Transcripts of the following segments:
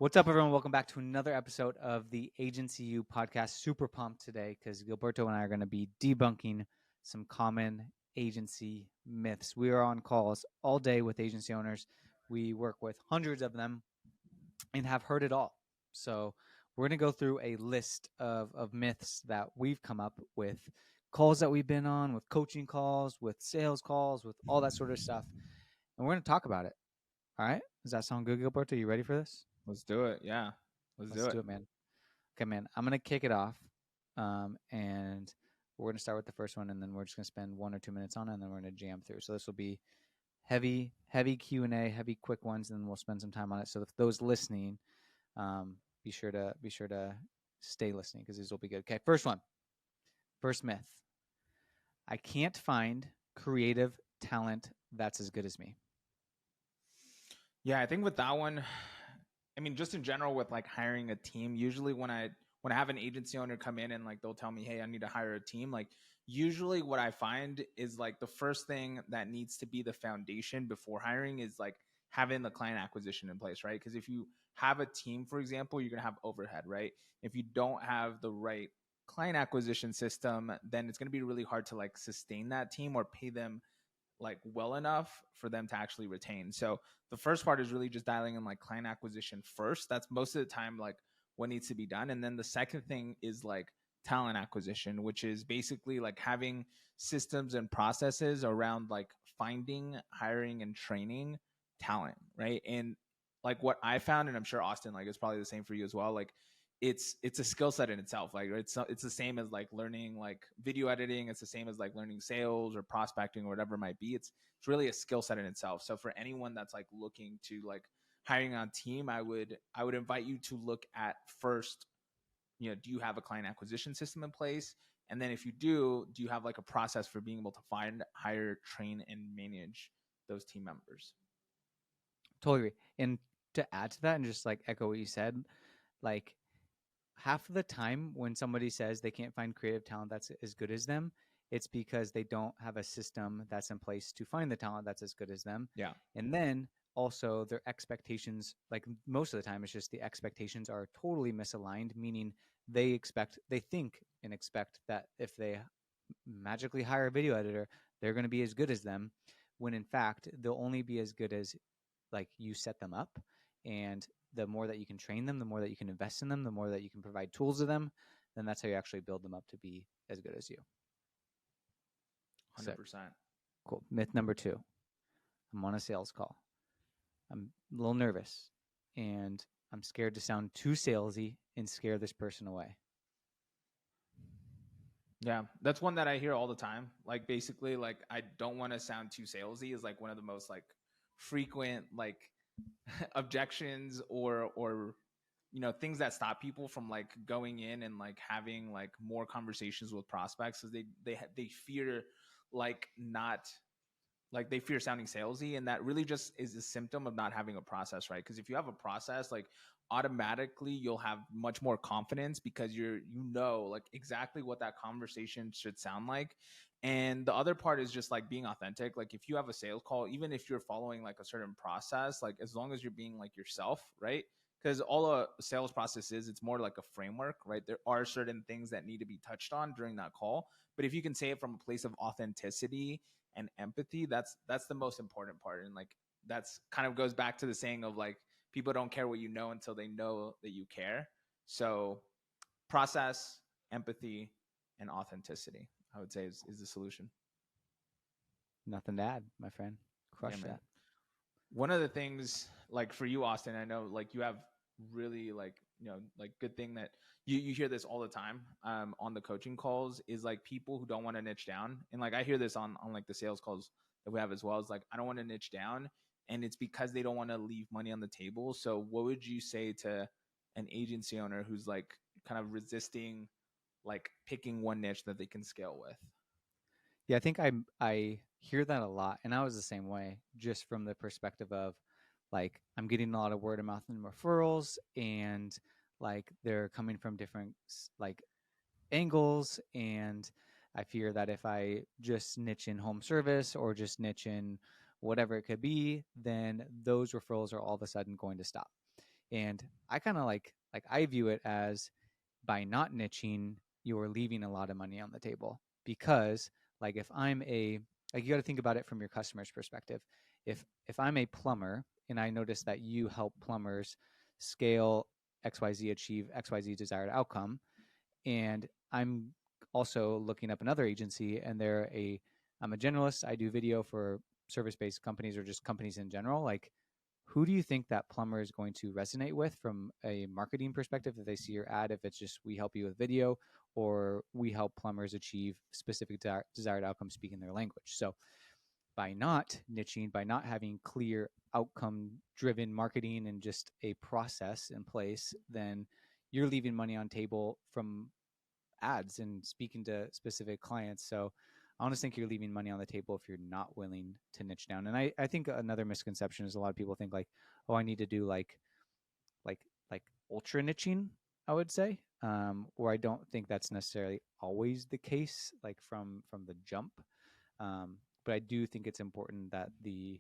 What's up, everyone? Welcome back to another episode of the Agency U podcast. Super pumped today because Gilberto and I are going to be debunking some common agency myths. We are on calls all day with agency owners. We work with hundreds of them and have heard it all. So we're going to go through a list of myths that we've come up with, calls that we've been on, with coaching calls, with sales calls, with all that sort of stuff. And we're going to talk about it. All right? Does that sound good, Gilberto? You ready for this? Let's do it. Yeah. Let's Let's do it, man. Okay, man. I'm gonna kick it off, and we're gonna start with the first one, and then we're just gonna spend 1 or 2 minutes on it, and then we're gonna jam through. So this will be heavy Q&A, heavy quick ones, and then we'll spend some time on it. So if those listening, be sure to stay listening because these will be good. Okay, first one. First myth. I can't find creative talent that's as good as me. Yeah, I think with that one, I mean, just in general with like hiring a team, usually when I have an agency owner come in and like they'll tell me, hey, I need to hire a team, like usually what I find is like the first thing that needs to be the foundation before hiring is like having the client acquisition in place, right? Because if you have a team, for example, you're gonna have overhead, right? If you don't have the right client acquisition system, then it's gonna be really hard to like sustain that team or pay them like well enough for them to actually retain. So the first part is really just dialing in like client acquisition first. That's most of the time like what needs to be done. And then the second thing is like talent acquisition, which is basically like having systems and processes around like finding, hiring, and training talent, right? And like what I found, and I'm sure Austin, like it's probably the same for you as well, like it's a skill set in itself. Like it's the same as like learning like video editing. It's the same as like learning sales or prospecting or whatever it might be. It's really a skill set in itself. So for anyone that's like looking to like hiring on team, I would invite you to look at first, you know, do you have a client acquisition system in place? And then if you do you have like a process for being able to find, hire, train, and manage those team members? Totally agree. And to add to that, and just like echo what you said, like half of the time when somebody says they can't find creative talent that's as good as them, it's because they don't have a system that's in place to find the talent that's as good as them. Yeah. And then also their expectations, like most of the time, it's just the expectations are totally misaligned, meaning they think and expect that if they magically hire a video editor, they're going to be as good as them, when in fact they'll only be as good as like you set them up. And the more that you can train them, the more that you can invest in them, the more that you can provide tools to them, then that's how you actually build them up to be as good as you. 100%. Cool. Myth number 2. I'm on a sales call. I'm a little nervous and I'm scared to sound too salesy and scare this person away. Yeah, that's one that I hear all the time. Like basically, like I don't want to sound too salesy is like one of the most like frequent like objections or you know things that stop people from like going in and like having like more conversations with prospects because they fear like not like they fear sounding salesy, and that really just is a symptom of not having a process, right? Because if you have a process, like automatically you'll have much more confidence because you know like exactly what that conversation should sound like. And the other part is just like being authentic. Like if you have a sales call, even if you're following like a certain process, like as long as you're being like yourself, right? Because all a sales process is, it's more like a framework, right? There are certain things that need to be touched on during that call, but if you can say it from a place of authenticity and empathy, that's the most important part. And like that's kind of goes back to the saying of like people don't care what you know until they know that you care. So process, empathy, and authenticity, I would say is the solution. Nothing to add, my friend. Yeah, Crush man. that. One of the things like for you, Austin, I know like you have really like, you know, like good thing that you hear this all the time on the coaching calls is like people who don't want to niche down. And like I hear this on like the sales calls that we have as well, is like I don't want to niche down, and it's because they don't want to leave money on the table. So what would you say to an agency owner who's like kind of resisting like picking one niche that they can scale with? Yeah, I think I hear that a lot, and I was the same way, just from the perspective of like I'm getting a lot of word of mouth and referrals, and like they're coming from different like angles, and I fear that if I just niche in home service or just niche in whatever it could be, then those referrals are all of a sudden going to stop. And I kind of like I view it as by not niching, you're leaving a lot of money on the table because like if I'm a like you got to think about it from your customer's perspective. If I'm a plumber and I notice that you help plumbers scale XYZ, achieve XYZ desired outcome, and I'm also looking up another agency and I'm a generalist, I do video for service-based companies or just companies in general, like who do you think that plumber is going to resonate with from a marketing perspective if they see your ad, if it's just we help you with video or we help plumbers achieve specific desired outcomes speaking their language? So by not niching, by not having clear outcome driven marketing and just a process in place, then you're leaving money on table from ads and speaking to specific clients. So I honestly think you're leaving money on the table if you're not willing to niche down. And I think another misconception is a lot of people think like, oh, I need to do like like ultra niching, I would say. Or I don't think that's necessarily always the case, like from the jump. But I do think it's important that the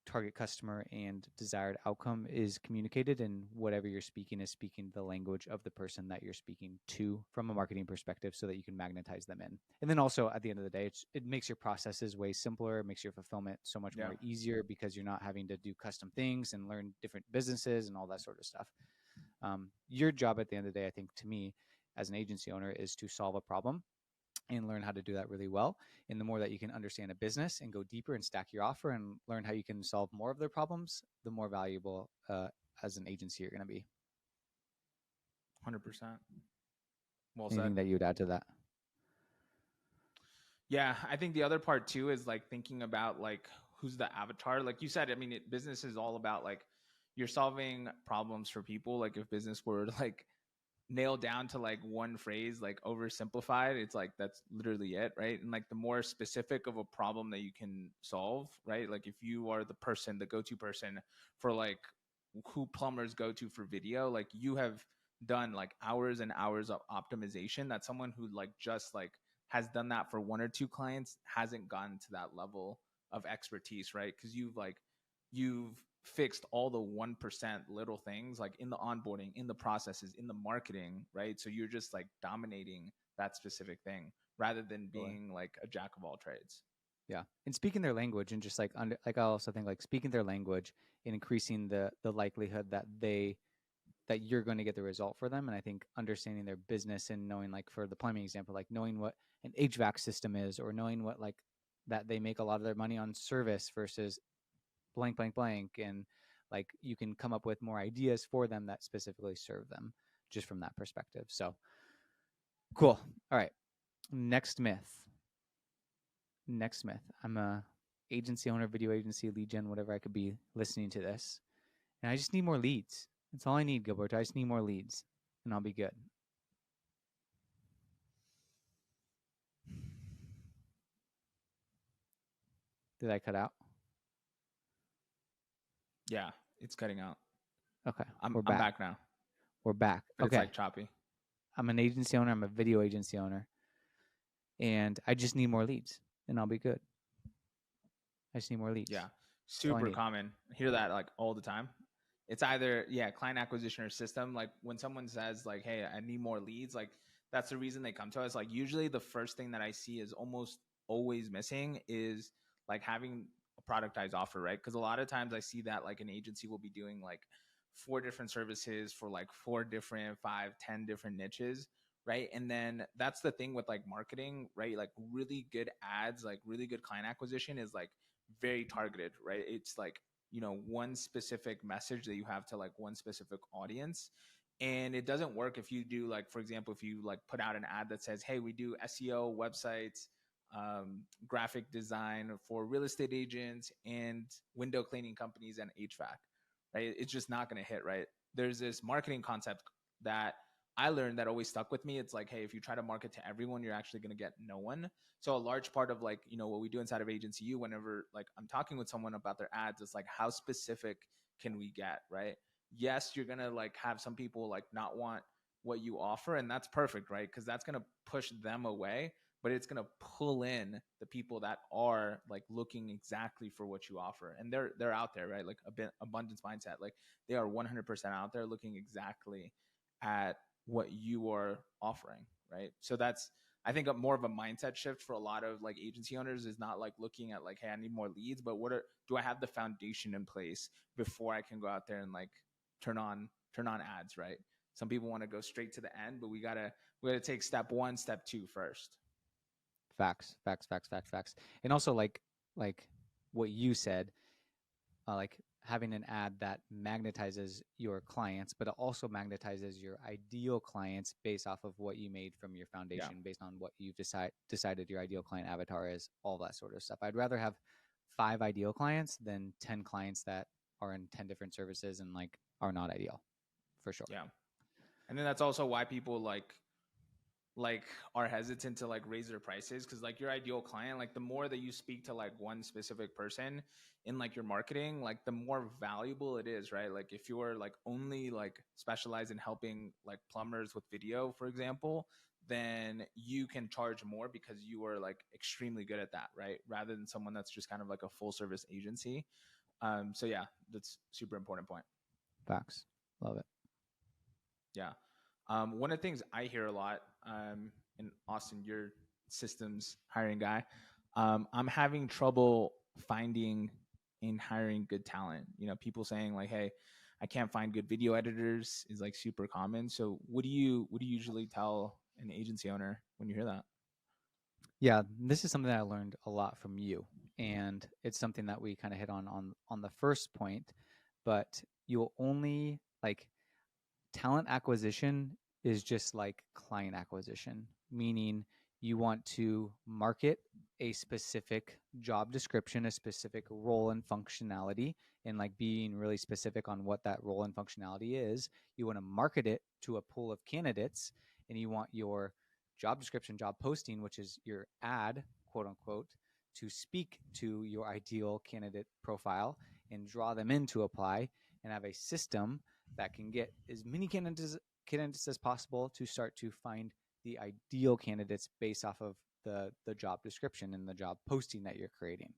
target customer and desired outcome is communicated, and whatever you're speaking is speaking the language of the person that you're speaking to from a marketing perspective so that you can magnetize them in. And then also at the end of the day, it makes your processes way simpler. It makes your fulfillment so much more easier because you're not having to do custom things and learn different businesses and all that sort of stuff. Your job at the end of the day, I think, to me as an agency owner, is to solve a problem and learn how to do that really well. And the more that you can understand a business and go deeper and stack your offer and learn how you can solve more of their problems, the more valuable as an agency you're going to be. 100%. Well said. Anything that you would add to that? Yeah, I think the other part too is like thinking about like who's the avatar. Like you said, I mean, business is all about like you're solving problems for people. Like if business were like nailed down to like one phrase, like oversimplified, it's like that's literally it, right? And like the more specific of a problem that you can solve, right? Like if you are the person, the go-to person for like who plumbers go to for video, like you have done like hours and hours of optimization that someone who like just like has done that for one or two clients hasn't gotten to that level of expertise, right? Because you've fixed all the 1% little things like in the onboarding, in the processes, in the marketing, right? So you're just like dominating that specific thing rather than being like a jack of all trades. Yeah. And speaking their language and just like like I also think like speaking their language and increasing the likelihood that you're going to get the result for them. And I think understanding their business and knowing, like for the plumbing example, like knowing what an HVAC system is, or knowing what like that they make a lot of their money on service versus blank, blank, blank. And like you can come up with more ideas for them that specifically serve them just from that perspective. So cool. All right. Next myth. I'm a agency owner, video agency, lead gen, whatever I could be listening to this. And I just need more leads. That's all I need, Gilbert. I just need more leads and I'll be good. Did I cut out? Yeah, it's cutting out. Okay. I'm back now. We're back. But okay. It's like choppy. I'm an agency owner. I'm a video agency owner. And I just need more leads and I'll be good. I just need more leads. Yeah. Super common. I hear that like all the time. It's either, client acquisition or system. Like when someone says like, hey, I need more leads, like that's the reason they come to us. Like usually the first thing that I see is almost always missing is like having a productized offer, right? Because a lot of times I see that like an agency will be doing like 4 different services for like 4 different, 5, 10 different niches, right? And then that's the thing with like marketing, right? Like really good ads, like really good client acquisition is like very targeted, right? It's like, one specific message that you have to like one specific audience. And it doesn't work if you do like, for example, if you like put out an ad that says, hey, we do SEO, websites, graphic design for real estate agents and window cleaning companies and HVAC, right? It's just not going to hit, right? There's this marketing concept that I learned that always stuck with me. It's like, hey, if you try to market to everyone, you're actually going to get no one. So a large part of like, what we do inside of Agency U, whenever like I'm talking with someone about their ads, it's like, how specific can we get, right? Yes, you're going to like have some people like not want what you offer, and that's perfect, right? Because that's going to push them away. but it's going to pull in the people that are like looking exactly for what you offer. And they're out there, right? Like a bit abundance mindset. Like they are 100% out there looking exactly at what you are offering, right? So that's, I think, more of a mindset shift for a lot of like agency owners is not like looking at like, hey, I need more leads, but do I have the foundation in place before I can go out there and like turn on ads, right? Some people want to go straight to the end, but we gotta take step one, step two first. Facts, facts, facts, facts, facts. And also like what you said, like having an ad that magnetizes your clients, but it also magnetizes your ideal clients based off of what you made from your Yeah. foundation, based on what you've decided your ideal client avatar is, all that sort of stuff. I'd rather have 5 ideal clients than 10 clients that are in 10 different services and like are not ideal, for sure. Yeah. And then that's also why people like are hesitant to like raise their prices, because like your ideal client, like the more that you speak to like one specific person in like your marketing, like the more valuable it is, right? Like if you're like only like specialized in helping like plumbers with video, for example, then you can charge more because you are like extremely good at that, right? Rather than someone that's just kind of like a full service agency. So yeah, that's super important point. Facts. Love it. Yeah. One of the things I hear a lot, in Austin, your systems hiring guy, I'm having trouble finding and hiring good talent. You know, people saying like, "Hey, I can't find good video editors," is like super common. So, what do you usually tell an agency owner when you hear that? Yeah, this is something that I learned a lot from you, and it's something that we kind of hit on the first point, but you'll only like talent acquisition is just like client acquisition, meaning you want to market a specific job description, a specific role and functionality, and like being really specific on what that role and functionality is. You want to market it to a pool of candidates, and you want your job description, job posting, which is your ad, quote unquote, to speak to your ideal candidate profile and draw them in to apply, and have a system that can get as many candidates as possible to start to find the ideal candidates based off of the job description and the job posting that you're creating.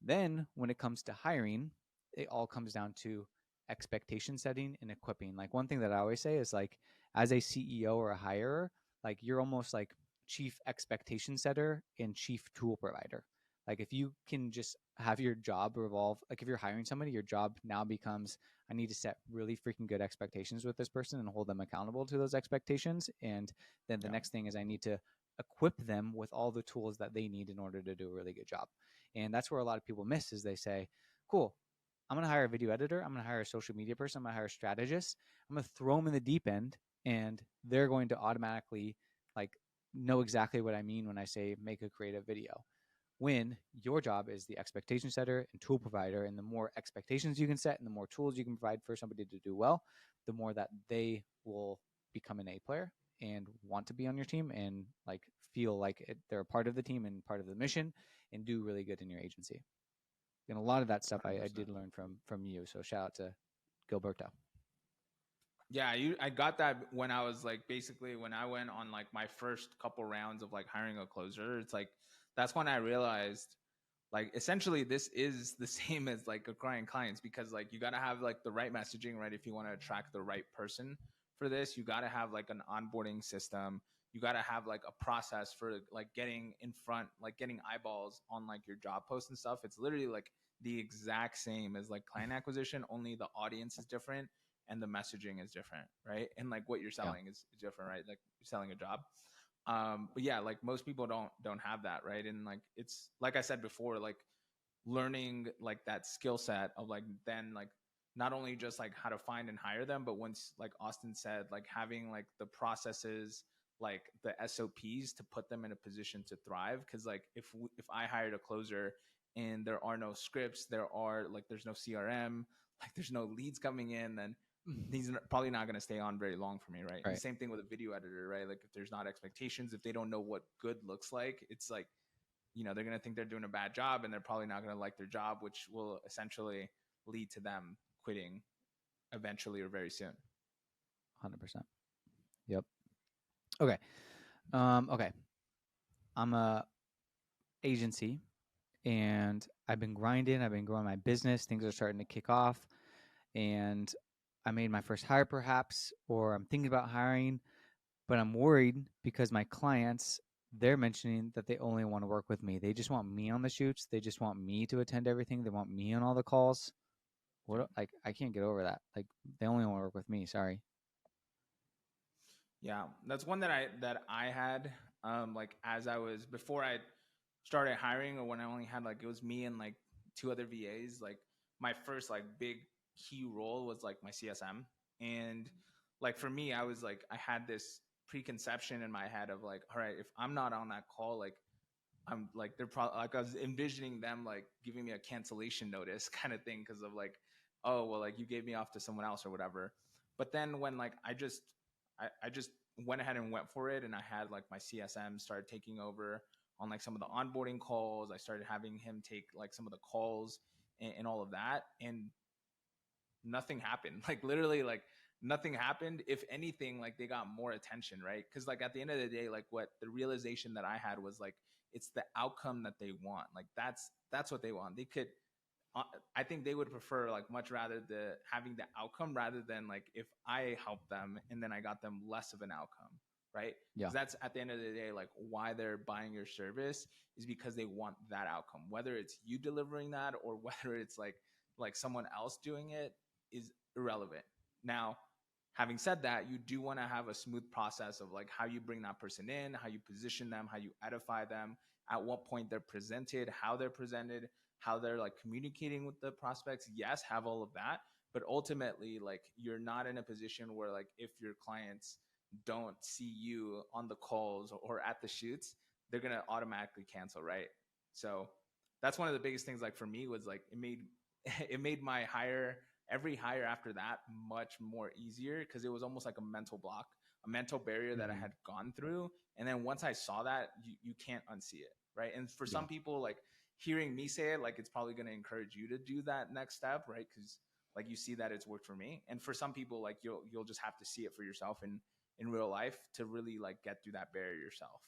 Then when it comes to hiring, it all comes down to expectation setting and equipping. Like one thing that I always say is like as a CEO or a hirer, like you're almost like chief expectation setter and chief tool provider. Like if you can just have your job revolve, like if you're hiring somebody, your job now becomes I need to set really freaking good expectations with this person and hold them accountable to those expectations. And then the Yeah. next thing is I need to equip them with all the tools that they need in order to do a really good job. And that's where a lot of people miss is they say, cool, I'm going to hire a video editor. I'm going to hire a social media person. I'm going to hire a strategist. I'm going to throw them in the deep end and they're going to automatically like know exactly what I mean when I say make a creative video. When your job is the expectation setter and tool provider, and the more expectations you can set and the more tools you can provide for somebody to do well, the more that they will become an A player and want to be on your team and like feel like they're a part of the team and part of the mission and do really good in your agency. And a lot of that stuff I 100%. did learn from you. So shout out to Gilberto. Yeah, I got that when I was like basically when I went on like my first couple rounds of like hiring a closer. It's like that's when I realized like essentially this is the same as like acquiring clients, because like you got to have like the right messaging, right? If you want to attract the right person for this, you got to have like an onboarding system. You got to have like a process for like getting in front, like getting eyeballs on like your job posts and stuff. It's literally like the exact same as like client acquisition, only the audience is different and the messaging is different, right? And like what you're Yeah. selling is different, right? Like you're selling a job. But yeah, like most people don't have that, right? And like it's like I said before, like learning like that skill set of like then like not only just like how to find and hire them, but once like Austin said, like having like the processes, like the SOPs to put them in a position to thrive. Because like if I hired a closer and there are no scripts, there's no CRM, like there's no leads coming in, then he's probably not going to stay on very long for me, right? And the Right. same thing with a video editor, right? Like if there's not expectations, if they don't know what good looks like, it's like, you know, they're going to think they're doing a bad job and they're probably not going to like their job, which will essentially lead to them quitting eventually or very soon. 100%. Yep. Okay. Okay. I'm a agency and I've been grinding, I've been growing my business, things are starting to kick off, and I made my first hire perhaps, or I'm thinking about hiring, but I'm worried because my clients, they're mentioning that they only want to work with me. They just want me on the shoots. They just want me to attend everything. They want me on all the calls. Yep. What, like, I can't get over that. Like, they only want to work with me. Sorry. Yeah, that's one that I had like as I was before I started hiring, or when I only had like it was me and like two other VAs. Like my first like big key role was like my CSM, and like for me, I was like I had this preconception in my head of like, all right, if I'm not on that call, like I'm like they're probably like I was envisioning them like giving me a cancellation notice kind of thing because of like, oh well, like you gave me off to someone else or whatever. But then when like I just went ahead and went for it, and I had like my CSM started taking over on like some of the onboarding calls. I started having him take like some of the calls and all of that, and nothing happened. Like literally, like nothing happened. If anything, like they got more attention, right? Because like at the end of the day, like what the realization that I had was like it's the outcome that they want. Like that's what they want. They could uh, I think they would prefer like much rather the having the outcome rather than like if I help them and then I got them less of an outcome, right? Yeah. Because that's at the end of the day like why they're buying your service is because they want that outcome. Whether it's you delivering that or whether it's like someone else doing it is irrelevant. Now, having said that, you do want to have a smooth process of like how you bring that person in, how you position them, how you edify them, at what point they're presented, how they're presented, how they're like communicating with the prospects. Yes, have all of that, but ultimately like you're not in a position where like if your clients don't see you on the calls or at the shoots, they're going to automatically cancel, right? So that's one of the biggest things like for me was like it made it made my hire every hire after that much more easier because it was almost like a mental block, a mental barrier that I Mm-hmm. had gone through. And then once I saw that, you can't unsee it, right? And for Yeah. some people, like hearing me say it, like it's probably going to encourage you to do that next step, right? Because like you see that it's worked for me. And for some people, like you'll just have to see it for yourself in real life to really like get through that barrier yourself.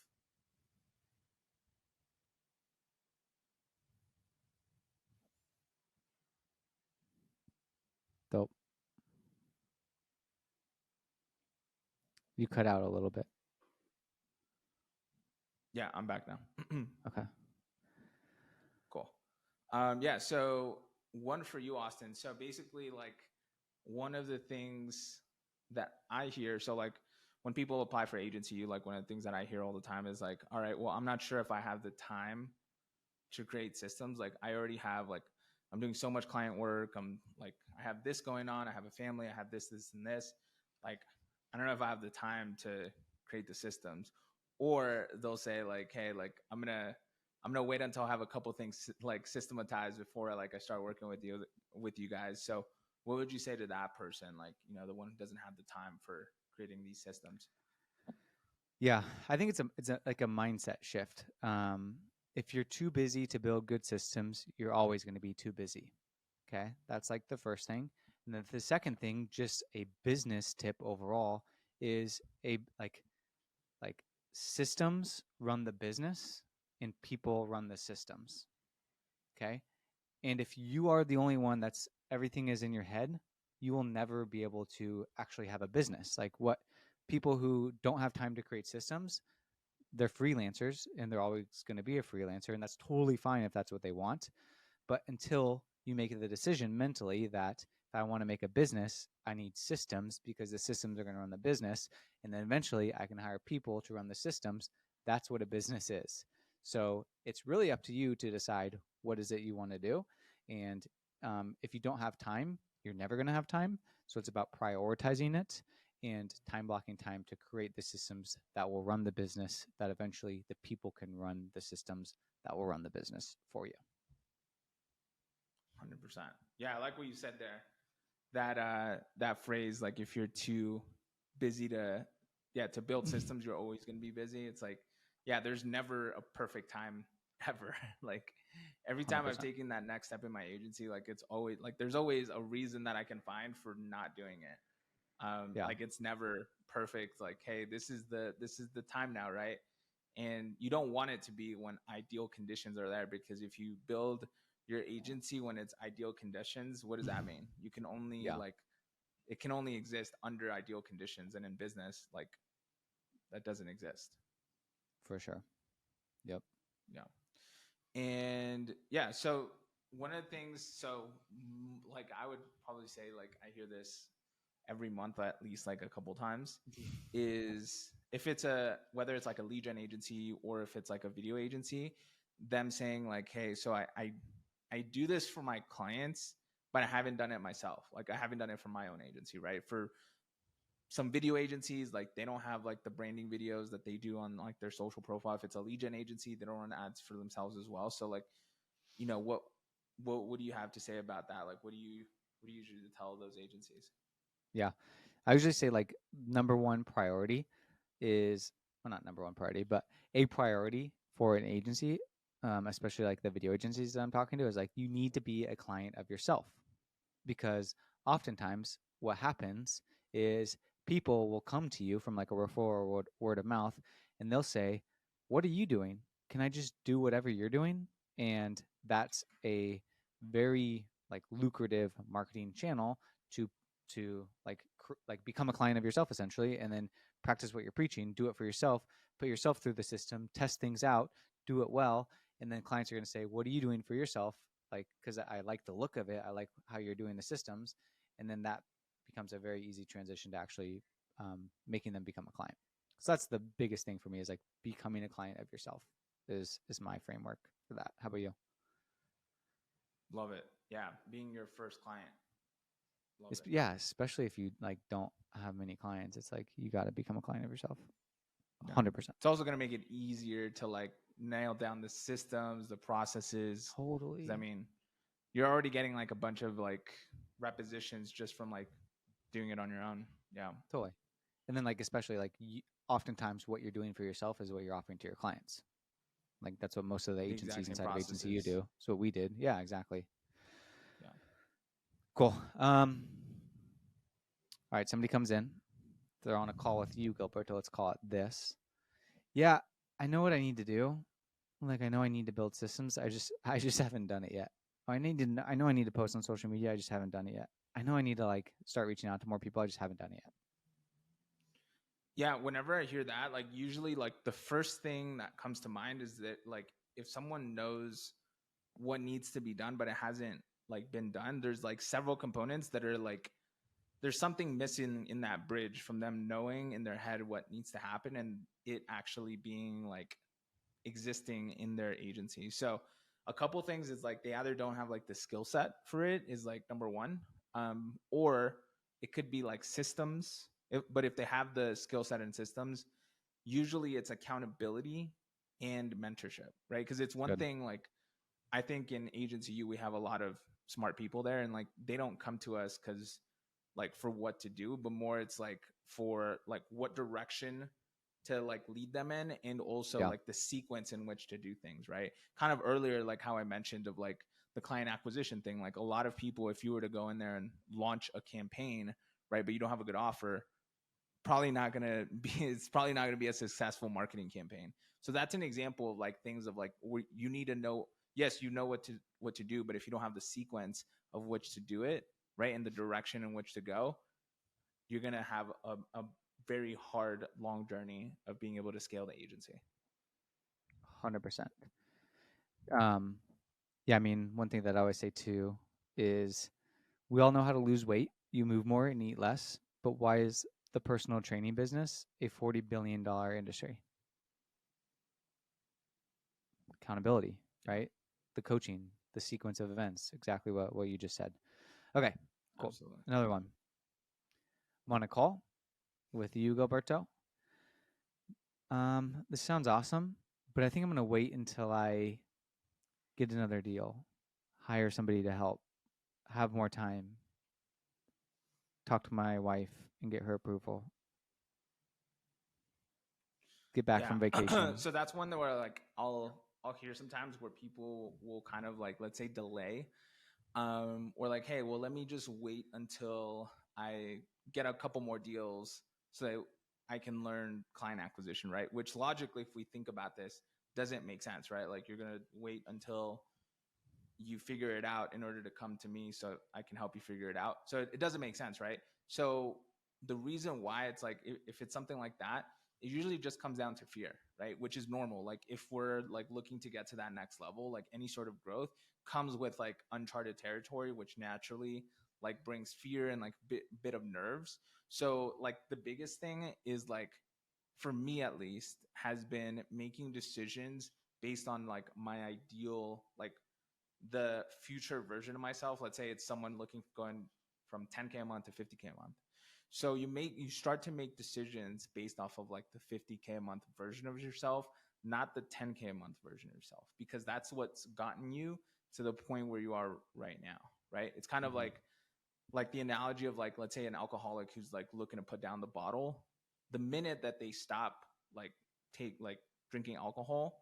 Dope. You cut out a little bit. Yeah, I'm back now. Okay. Cool. Yeah. So one for you, Austin. So basically, like one of the things that I hear, so like when people apply for agency, like one of the things that I hear all the time is like, all right, well, I'm not sure if I have the time to create systems. Like I already have like I'm doing so much client work. I'm like I have this going on. I have a family. I have this, and this. Like I don't know if I have the time to create the systems. Or they'll say like, hey, like I'm gonna wait until I have a couple things like systematized before I start working with you guys. So what would you say to that person? Like, the one who doesn't have the time for creating these systems. Yeah, I think it's like a mindset shift. If you're too busy to build good systems, you're always going to be too busy. Okay, that's like the first thing. And then the second thing, just a business tip overall, is a like systems run the business and people run the systems. Okay, and if you are the only one that's everything is in your head, you will never be able to actually have a business. Like what people who don't have time to create systems, they're freelancers and they're always going to be a freelancer, and that's totally fine if that's what they want. But until you make the decision mentally that if I want to make a business, I need systems because the systems are going to run the business, and then eventually I can hire people to run the systems. That's what a business is. So it's really up to you to decide what is it you want to do. And if you don't have time, you're never going to have time. So it's about prioritizing it and time blocking time to create the systems that will run the business, that eventually the people can run the systems that will run the business for you. 100%. Yeah, I like what you said there. That phrase, like if you're too busy to build systems, you're always going to be busy. It's like, yeah, there's never a perfect time ever. Like every time I've 100%. taken that next step in my agency, like it's always like there's always a reason that I can find for not doing it. Yeah. Like it's never perfect. Like, hey, this is the time now, right? And you don't want it to be when ideal conditions are there, because if you build your agency when it's ideal conditions, what does that mean? You can only Yeah, it can only exist under ideal conditions, and in business, like, that doesn't exist. for sure. Yep. Yeah. And yeah, so one of the things, so like I would probably say, like, I hear this every month at least, like a couple times, is if it's whether it's like a lead gen agency or if it's like a video agency, them saying like, hey, so I do this for my clients, but I haven't done it myself. Like, I haven't done it for my own agency, right? For some video agencies, like, they don't have like the branding videos that they do on like their social profile. If it's a lead gen agency, they don't run ads for themselves as well. So like, what do you have to say about that? Like, what do you usually tell those agencies? Yeah. I usually say like number one priority is, well, not number one priority, but a priority for an agency, especially like the video agencies that I'm talking to, is like you need to be a client of yourself, because oftentimes what happens is people will come to you from like a referral or word of mouth, and they'll say, what are you doing? Can I just do whatever you're doing? And that's a very like lucrative marketing channel to like become a client of yourself essentially, and then practice what you're preaching, do it for yourself, put yourself through the system, test things out, do it well, and then clients are going to say, what are you doing for yourself? Like, because I like the look of it, I like how you're doing the systems, and then that becomes a very easy transition to actually making them become a client. So that's the biggest thing for me, is like becoming a client of yourself is my framework for that. How about you? Love it. Yeah, being your first client. Love It's, it. yeah, especially if you like don't have many clients, it's like you got to become a client of yourself. Yeah. 100%. It's also going to make it easier to like nail down the systems, the processes. Because I Totally. mean, you're already getting like a bunch of like repositions just from like doing it on your own. Yeah. Totally. And then like especially like oftentimes what you're doing for yourself is what you're offering to your clients. Like that's what most of the The exact agencies same inside of agency you processes. do. So what we did. Yeah, exactly. Yeah. Cool. All right, somebody comes in. They're on a call with you, Gilberto. Let's call it this. Yeah, I know what I need to do. Like I know I need to build systems. I just haven't done it yet. I know I need to post on social media. I just haven't done it yet. I know I need to like start reaching out to more people. I just haven't done it yet. Yeah, whenever I hear that, like, usually like the first thing that comes to mind is that, like, if someone knows what needs to be done but it hasn't like been done, there's like several components that are like, there's something missing in that bridge from them knowing in their head what needs to happen and it actually being like existing in their agency. So a couple things is like they either don't have like the skill set for it, is like number one, or it could be like systems. But if they have the skill set and systems, usually it's accountability and mentorship, right? Because it's one Good. thing, like, I think in agency U we have a lot of smart people there, and like they don't come to us because like for what to do, but more it's like for like what direction to like lead them in, and also Yeah. like the sequence in which to do things, right? Kind of earlier, like how I mentioned of like the client acquisition thing, like a lot of people, if you were to go in there and launch a campaign, right, but you don't have a good offer, probably not going to be it's probably not going to be a successful marketing campaign. So that's an example of like things of like where you need to know, yes, you know what to do, but if you don't have the sequence of which to do it, right, and the direction in which to go, you're going to have a very hard long journey of being able to scale the agency. 100%. Um, yeah, I mean, one thing that I always say too is we all know how to lose weight. You move more and eat less. But why is the personal training business a $40 billion industry? Accountability, Yeah, right? The coaching, the sequence of events, exactly what you just said. Okay, cool. absolutely. Another one. I'm on a call with you, Gilberto. This sounds awesome, but I think I'm going to wait until I get another deal, hire somebody to help, have more time, talk to my wife and get her approval, get back Yeah. from vacation. So that's one that where like I'll hear sometimes where people will kind of like, let's say, delay, or like, hey, well, let me just wait until I get a couple more deals so that I can learn client acquisition, right? Which logically, if we think about this, doesn't make sense, right? Like you're going to wait until you figure it out in order to come to me so I can help you figure it out. So it doesn't make sense, right? So the reason why it's like, if it's something like that, it usually just comes down to fear, right? Which is normal. Like if we're like looking to get to that next level, like any sort of growth comes with like uncharted territory, which naturally like brings fear and like bit of nerves. So like the biggest thing is like, for me at least, has been making decisions based on like my ideal, like the future version of myself. Let's say it's someone looking going from 10K a month to 50K a month. So you start to make decisions based off of like the 50K a month version of yourself, not the 10K a month version of yourself, because that's what's gotten you to the point where you are right now, right? It's kind of like the analogy of like, let's say an alcoholic who's like looking to put down the bottle. The minute that they stop like drinking alcohol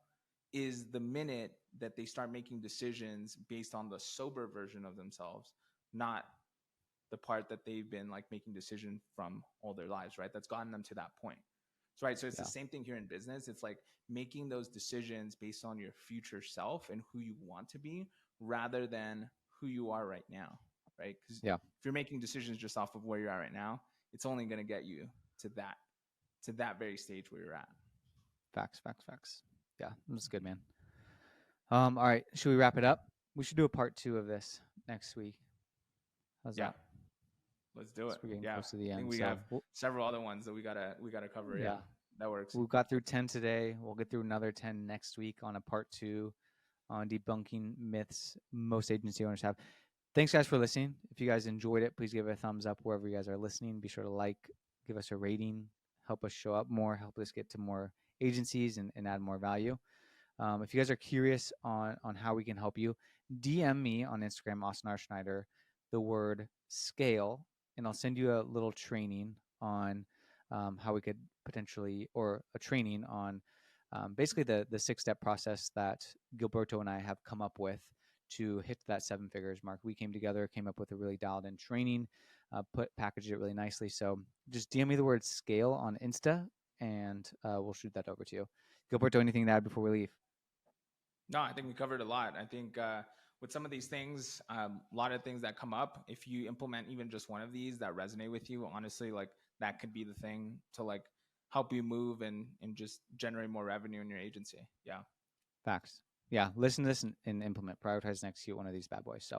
is the minute that they start making decisions based on the sober version of themselves, not the part that they've been like making decisions from all their lives, right? That's gotten them to that point. So, right. So it's the same thing here in business. It's like making those decisions based on your future self and who you want to be rather than who you are right now, right? Because Yeah. if you're making decisions just off of where you are right now, it's only going to get you to that very stage where you're at. Facts. Yeah, that's good, man. All right, should we wrap it up? We should do a part 2 of this next week. How's Yeah. that? Let's do it. We're getting Yeah. close to the I think end, we have so several other ones that we gotta cover. Yeah. That works. we got through 10 today. We'll get through another 10 next week on a part 2 on debunking myths most agency owners have. Thanks, guys, for listening. If you guys enjoyed it, please give it a thumbs up wherever you guys are listening. Be sure to like, give us a rating, help us show up more, help us get to more agencies and add more value. If you guys are curious on how we can help you, DM me on Instagram, Austin Schneider, the word scale, and I'll send you a little training on how we could potentially, or a training on basically the 6-step process that Gilberto and I have come up with to hit that 7 figures mark. We came together, came up with a really dialed in training, packaged it really nicely. So just DM me the word scale on Insta, and we'll shoot that over to you. Gilberto, anything to add before we leave? No, I think we covered a lot. I think with some of these things, a lot of things that come up, if you implement even just one of these that resonate with you, honestly, like that could be the thing to like help you move and just generate more revenue in your agency. Yeah. Facts. Yeah, listen to this and implement, prioritize and execute one of these bad boys. So